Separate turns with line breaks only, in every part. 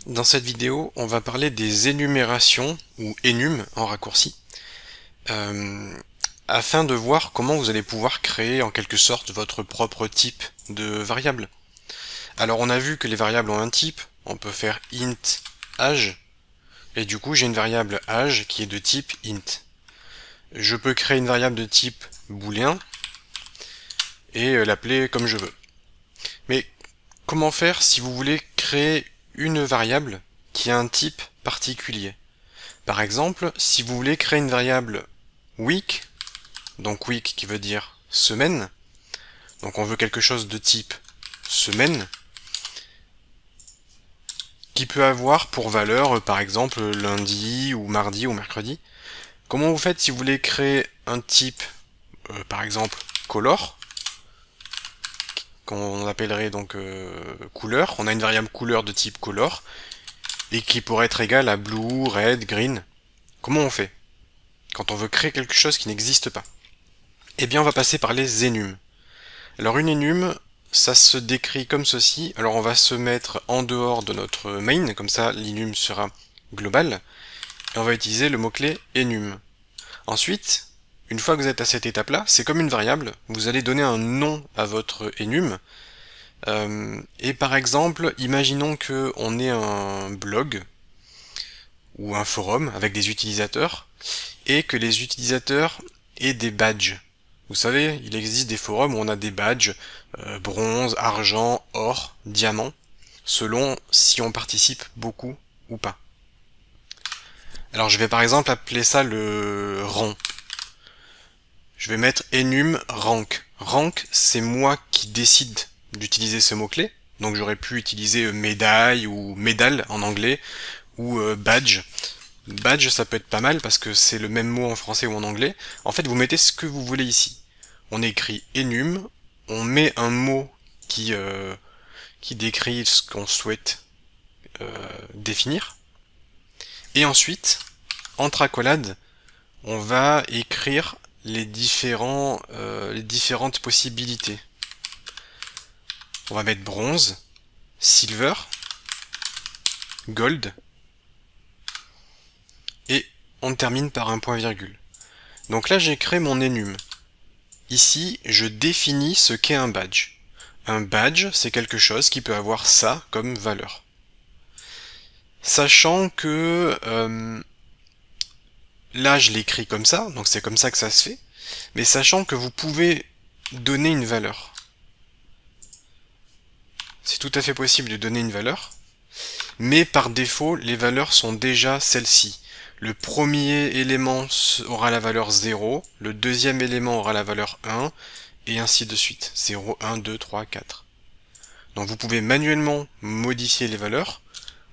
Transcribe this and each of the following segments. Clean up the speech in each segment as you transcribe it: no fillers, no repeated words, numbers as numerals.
Dans cette vidéo, on va parler des énumérations, ou énum en raccourci, euh, afin de voir comment vous allez pouvoir créer en quelque sorte votre propre type de variable. Alors on a vu que les variables ont un type, on peut faire int âge, et du coup j'ai une variable âge qui est de type int. Je peux créer une variable de type booléen et l'appeler comme je veux. Mais comment faire si vous voulez créer une variable qui a un type particulier? Par exemple, si vous voulez créer une variable week, donc week qui veut dire semaine, donc on veut quelque chose de type semaine, qui peut avoir pour valeur par exemple lundi ou mardi ou mercredi. Comment vous faites si vous voulez créer un type, par exemple color, qu'on appellerait donc couleur? On a une variable couleur de type color, et qui pourrait être égale à blue, red, green. Comment on fait quand on veut créer quelque chose qui n'existe pas? Eh bien on va passer par les enums. Alors une enum, ça se décrit comme ceci. Alors on va se mettre en dehors de notre main, comme ça l'enum sera global, et on va utiliser le mot-clé enum. Ensuite, une fois que vous êtes à cette étape-là, c'est comme une variable, vous allez donner un nom à votre enum, et par exemple, imaginons qu'on ait un blog, ou un forum avec des utilisateurs, et que les utilisateurs aient des badges. Vous savez, il existe des forums où on a des badges, bronze, argent, or, diamant, selon si on participe beaucoup ou pas. Alors je vais par exemple appeler ça le rang. Je vais mettre enum rank. Rank, c'est moi qui décide d'utiliser ce mot-clé. Donc j'aurais pu utiliser médaille ou médaille en anglais, ou badge. Badge, ça peut être pas mal parce que c'est le même mot en français ou en anglais. En fait, vous mettez ce que vous voulez ici. On écrit enum, on met un mot qui décrit ce qu'on souhaite définir. Et ensuite, entre accolades, on va écrire les différentes possibilités. On va mettre bronze, silver, gold, et on termine par un point virgule. Donc là, j'ai créé mon enum. Ici, je définis ce qu'est un badge. Un badge, c'est quelque chose qui peut avoir ça comme valeur. Sachant que là, je l'écris comme ça, donc c'est comme ça que ça se fait, mais sachant que vous pouvez donner une valeur. C'est tout à fait possible de donner une valeur, mais par défaut, les valeurs sont déjà celles-ci. Le premier élément aura la valeur 0, le deuxième élément aura la valeur 1, et ainsi de suite. 0, 1, 2, 3, 4. Donc vous pouvez manuellement modifier les valeurs,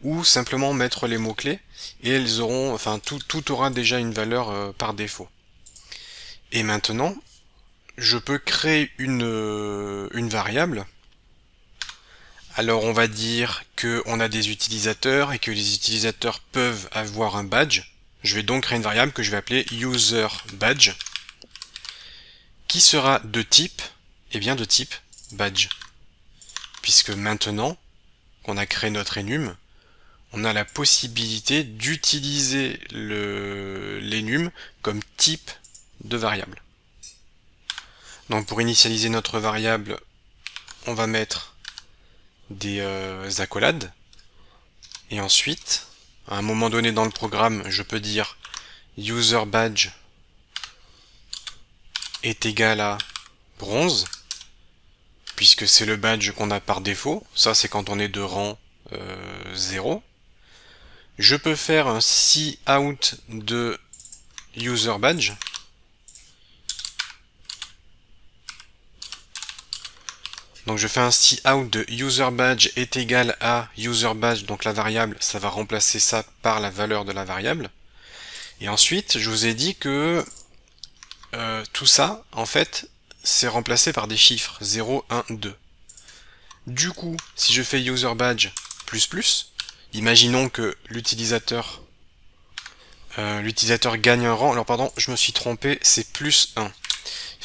ou simplement mettre les mots-clés, et elles auront, enfin tout aura déjà une valeur par défaut. Et maintenant, je peux créer une variable. Alors on va dire qu'on a des utilisateurs et que les utilisateurs peuvent avoir un badge. Je vais donc créer une variable que je vais appeler userBadge, qui sera de type, eh bien de type badge. Puisque maintenant qu'on a créé notre enum, on a la possibilité d'utiliser l'enum comme type de variable. Donc pour initialiser notre variable, on va mettre des accolades, et ensuite, à un moment donné dans le programme, je peux dire userBadge est égal à bronze, puisque c'est le badge qu'on a par défaut. Ça, c'est quand on est de rang 0. Je peux faire un cout de userBadge. Donc je fais un cout de userBadge est égal à userBadge, donc la variable, ça va remplacer ça par la valeur de la variable. Et ensuite, je vous ai dit que tout ça, en fait, c'est remplacé par des chiffres 0, 1, 2. Du coup, si je fais userBadge plus, imaginons que l'utilisateur gagne un rang. Alors pardon, je me suis trompé, c'est plus 1. Il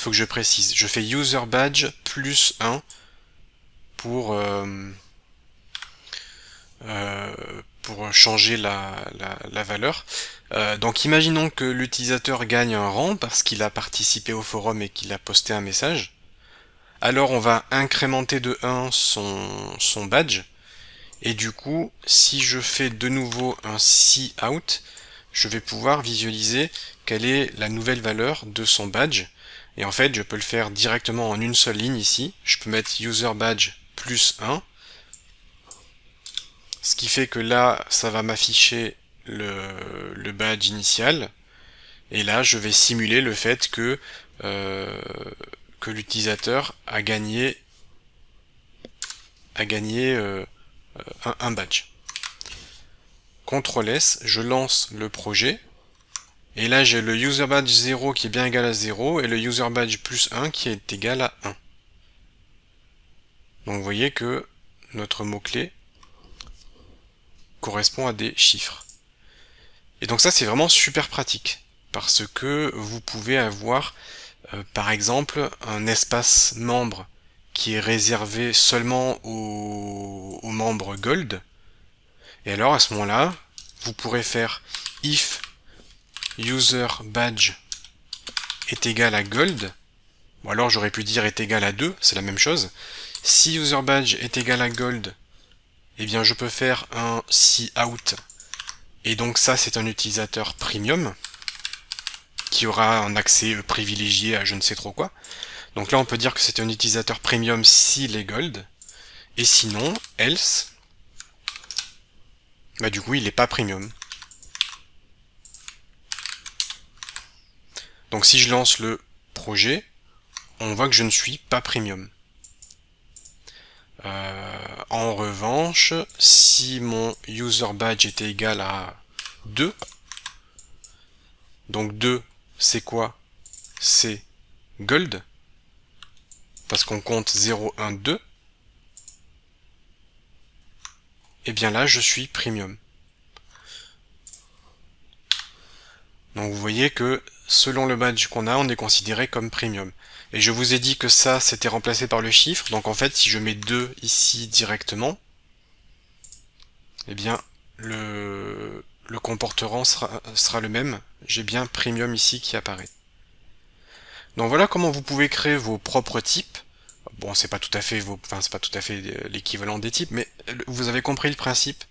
faut que je précise. Je fais userBadge plus 1 pour changer la valeur. Donc imaginons que l'utilisateur gagne un rang parce qu'il a participé au forum et qu'il a posté un message. Alors on va incrémenter de 1 son badge. Et du coup, si je fais de nouveau un cout, je vais pouvoir visualiser quelle est la nouvelle valeur de son badge. Et en fait, je peux le faire directement en une seule ligne ici. Je peux mettre user badge plus 1. Ce qui fait que là, ça va m'afficher le badge initial. Et là, je vais simuler le fait que l'utilisateur a gagné un badge. CTRL S, je lance le projet. Et là, j'ai le user badge 0 qui est bien égal à 0 et le user badge plus 1 qui est égal à 1. Donc vous voyez que notre mot-clé correspond à des chiffres. Et donc ça, c'est vraiment super pratique parce que vous pouvez avoir, par exemple, un espace membre qui est réservé seulement aux membres Gold. Et alors, à ce moment-là, vous pourrez faire if user badge est égal à Gold, ou alors j'aurais pu dire est égal à 2, c'est la même chose. Si user badge est égal à Gold, eh bien je peux faire un cout, et donc ça c'est un utilisateur premium, qui aura un accès privilégié à je ne sais trop quoi. Donc là on peut dire que c'est un utilisateur premium s'il est Gold, et sinon, else, bah du coup il n'est pas premium. Donc si je lance le projet, on voit que je ne suis pas premium. En revanche, si mon user badge était égal à 2, donc 2 c'est quoi? C'est Gold, parce qu'on compte 0, 1, 2, et bien là je suis premium. Donc vous voyez que selon le badge qu'on a, on est considéré comme premium. Et je vous ai dit que ça, c'était remplacé par le chiffre. Donc en fait, si je mets 2 ici directement, eh bien, le comportement sera le même. J'ai bien premium ici qui apparaît. Donc voilà comment vous pouvez créer vos propres types. Bon, c'est pas tout à fait l'équivalent des types, mais vous avez compris le principe.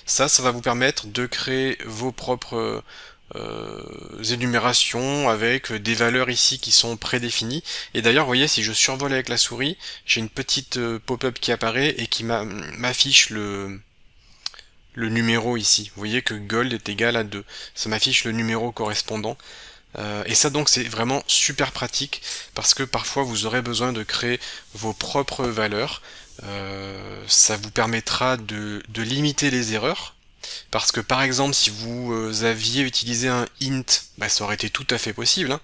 Ça va vous permettre de créer vos propres énumérations avec des valeurs ici qui sont prédéfinies. Et d'ailleurs, vous voyez, si je survole avec la souris, j'ai une petite pop-up qui apparaît et qui m'affiche le numéro ici. Vous voyez que Gold est égal à 2. Ça m'affiche le numéro correspondant. Et ça donc c'est vraiment super pratique parce que parfois vous aurez besoin de créer vos propres valeurs. Ça vous permettra de limiter les erreurs. Parce que par exemple si vous aviez utilisé un int, bah, ça aurait été tout à fait possible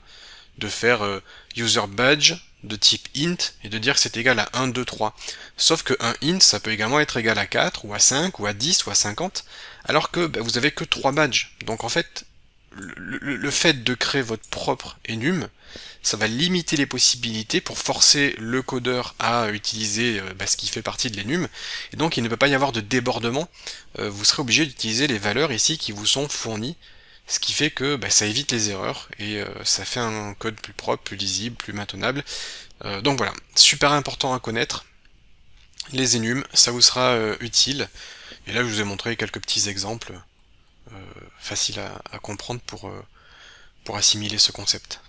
de faire user badge de type int et de dire que c'est égal à 1, 2, 3. Sauf que un int ça peut également être égal à 4 ou à 5 ou à 10 ou à 50 alors que bah, vous avez que 3 badges. Donc en fait le fait de créer votre propre enum, ça va limiter les possibilités pour forcer le codeur à utiliser ce qui fait partie de l'enum, et donc il ne peut pas y avoir de débordement. Vous serez obligé d'utiliser les valeurs ici qui vous sont fournies, ce qui fait que ça évite les erreurs, et ça fait un code plus propre, plus lisible, plus maintenable. Donc voilà, super important à connaître. Les enums, ça vous sera utile, et là je vous ai montré quelques petits exemples faciles à comprendre pour assimiler ce concept.